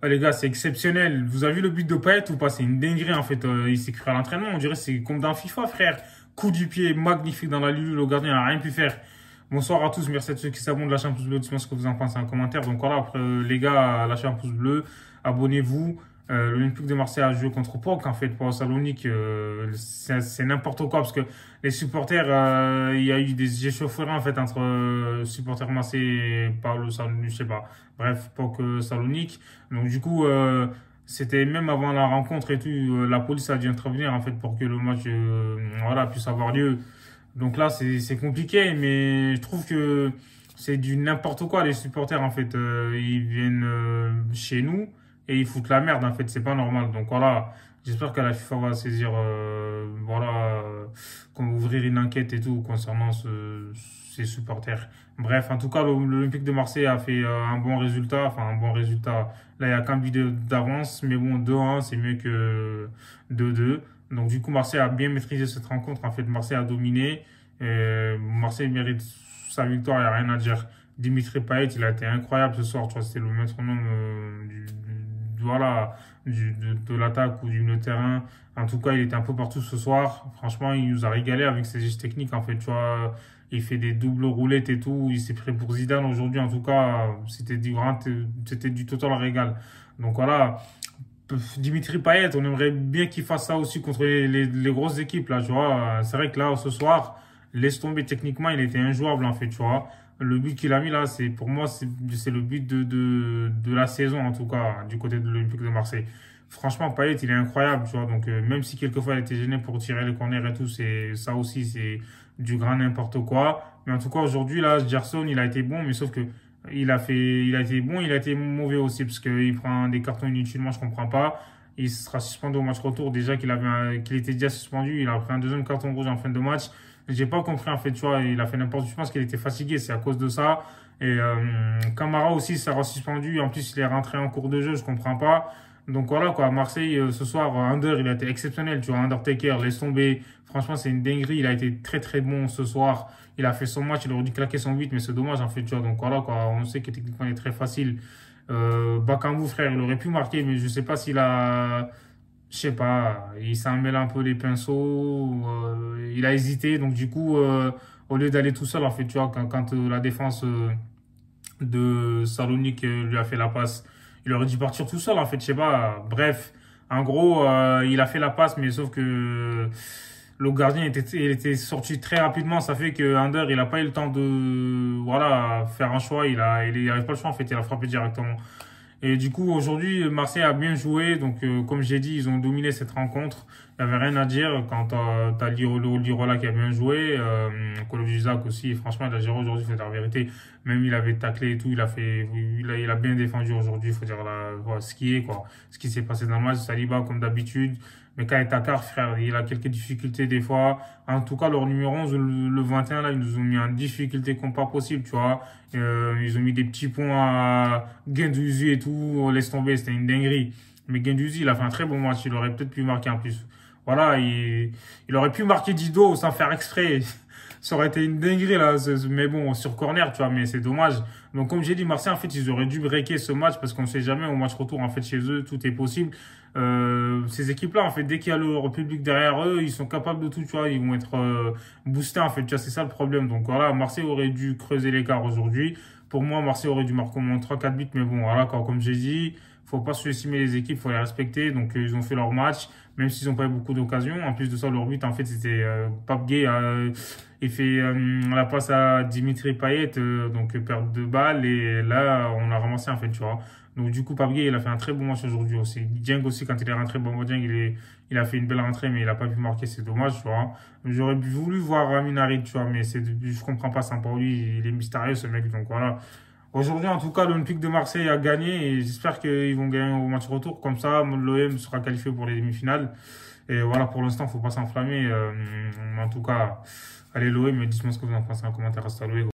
Ah, les gars, c'est exceptionnel. Vous avez vu le but de Payet ou pas? C'est une dinguerie en fait. Il s'est cru à l'entraînement. On dirait que c'est comme dans FIFA, frère. Coup du pied magnifique dans la lulu. Le gardien n'a rien pu faire. Bonsoir à tous. Merci à tous ceux qui s'abonnent. Lâchez un pouce bleu. Dites-moi ce que vous en pensez en commentaire. Donc voilà, après, les gars, lâchez un pouce bleu. Abonnez-vous. L'Olympique de Marseille a joué contre PAOK en fait, pour Salonique. C'est n'importe quoi parce que les supporters, il y a eu des échauffourées en fait entre supporters marseillais et Paolo Salonique, je sais pas. Bref, PAOK Salonique. Donc du coup, c'était même avant la rencontre et tout, la police a dû intervenir en fait pour que le match voilà, puisse avoir lieu. Donc là, c'est compliqué, mais je trouve que c'est du n'importe quoi. Les supporters, en fait, ils viennent chez nous et ils foutent la merde, en fait. C'est pas normal. Donc voilà, j'espère que la FIFA va saisir, voilà, qu'on va ouvrir une enquête et tout concernant ces supporters. Bref, en tout cas, l'Olympique de Marseille a fait un bon résultat. Enfin, un bon résultat. Là, il y a qu'un but d'avance, mais bon, 2-1, c'est mieux que 2-2. Donc du coup, Marseille a bien maîtrisé cette rencontre. En fait, Marseille a dominé. Marseille mérite sa victoire, il n'y a rien à dire. Dimitri Payet, il a été incroyable ce soir. Tu vois, c'était le métronome voilà, de l'attaque ou du milieu de terrain. En tout cas, il était un peu partout ce soir. Franchement, il nous a régalé avec ses gestes techniques. En fait, tu vois, il fait des doubles roulettes et tout. Il s'est pris pour Zidane aujourd'hui. En tout cas, c'était du total régal. Donc voilà. Dimitri Payet, on aimerait bien qu'il fasse ça aussi contre les grosses équipes, là, tu vois. C'est vrai que là, ce soir, laisse tomber techniquement, il était injouable, en fait, tu vois. Le but qu'il a mis là, pour moi, c'est le but de la saison, en tout cas, du côté de l'Olympique de Marseille. Franchement, Payet, il est incroyable, tu vois. Donc, même si quelquefois il était gêné pour tirer les corners et tout, ça aussi, c'est du grand n'importe quoi. Mais en tout cas, aujourd'hui, là, Gerson, il a été bon, mais sauf que il a été bon, il a été mauvais aussi parce qu'il prend des cartons inutilement, je comprends pas. Il sera suspendu au match retour déjà qu'il était déjà suspendu. Il a pris un deuxième carton rouge en fin de match. J'ai pas compris en fait, tu vois, il a fait n'importe quoi. Je pense qu'il était fatigué, c'est à cause de ça. Et Camara aussi sera suspendu. En plus, il est rentré en cours de jeu, je comprends pas. Donc voilà quoi, Marseille ce soir, Under, il a été exceptionnel, tu vois, Undertaker, laisse tomber. Franchement, c'est une dinguerie. Il a été très très bon ce soir. Il a fait son match, il aurait dû claquer son 8, mais c'est dommage en fait, tu vois. Donc voilà quoi, on sait que techniquement il est très facile. Bakambu, frère, il aurait pu marquer, mais je sais pas s'il a. Je sais pas, il s'en mêle un peu les pinceaux. Il a hésité, donc du coup, au lieu d'aller tout seul, en fait, tu vois, quand la défense de Salonique lui a fait la passe, il aurait dû partir tout seul, en fait, je sais pas. Bref, en gros, il a fait la passe, mais sauf que le gardien il était sorti très rapidement. Ça fait que Under, il a pas eu le temps de voilà, faire un choix. Il avait pas le choix, en fait, il a frappé directement. Et du coup, aujourd'hui, Marseille a bien joué. Donc, comme j'ai dit, ils ont dominé cette rencontre. Il n'y avait rien à dire. Quand t'as Lirola qui a bien joué, Kolodziejczak aussi. Franchement, il a géré aujourd'hui, il faut dire la vérité. Même il avait taclé et tout. Il a bien défendu aujourd'hui. Il faut dire voilà, ce qui est, quoi. Ce qui s'est passé dans le match. Saliba, comme d'habitude. Mais quand Takar, frère, il a quelques difficultés des fois. En tout cas, leur numéro 11, le 21, là, ils nous ont mis en difficulté comme pas possible, tu vois. Ils ont mis des petits points à Guendouzi et tout. Laisse tomber, c'était une dinguerie. Mais Guendouzi, il a fait un très bon match. Il aurait peut-être pu marquer en plus. Voilà, il aurait pu marquer Dido sans faire exprès. Ça aurait été une dinguerie, là. Mais bon, sur corner, tu vois, mais c'est dommage. Donc, comme j'ai dit, Marseille, en fait, ils auraient dû breaker ce match parce qu'on ne sait jamais, au match retour, en fait, chez eux, tout est possible. Ces équipes-là, en fait, dès qu'il y a le public derrière eux, ils sont capables de tout, tu vois. Ils vont être boostés, en fait, tu vois, c'est ça le problème. Donc, voilà, Marseille aurait dû creuser l'écart aujourd'hui. Pour moi, Marseille aurait dû marquer au moins 3-4 buts. Mais bon, voilà, comme j'ai dit, faut pas sous-estimer les équipes, faut les respecter. Donc, ils ont fait leur match, même s'ils n'ont pas eu beaucoup d'occasions. En plus de ça, leur but, en fait, c'était Pape Gueye. Il fait la passe à Dimitri Payet, donc perte de balle. Et là, on l'a ramassé, en fait, tu vois. Donc, du coup, Pape Gueye, il a fait un très bon match aujourd'hui aussi. Dieng aussi, quand il est rentré, bon, Dieng, il a fait une belle rentrée, mais il a pas pu marquer, c'est dommage, tu vois. J'aurais voulu voir Amin Harit, tu vois, mais je comprends pas ça pour lui. Il est mystérieux, ce mec, donc voilà. Aujourd'hui, en tout cas, l'Olympique de Marseille a gagné et j'espère qu'ils vont gagner au match retour. Comme ça, l'OM sera qualifié pour les demi-finales. Et voilà, pour l'instant, faut pas s'enflammer. En tout cas, allez l'OM, dites-moi ce que vous en pensez en commentaire. Hasta luego.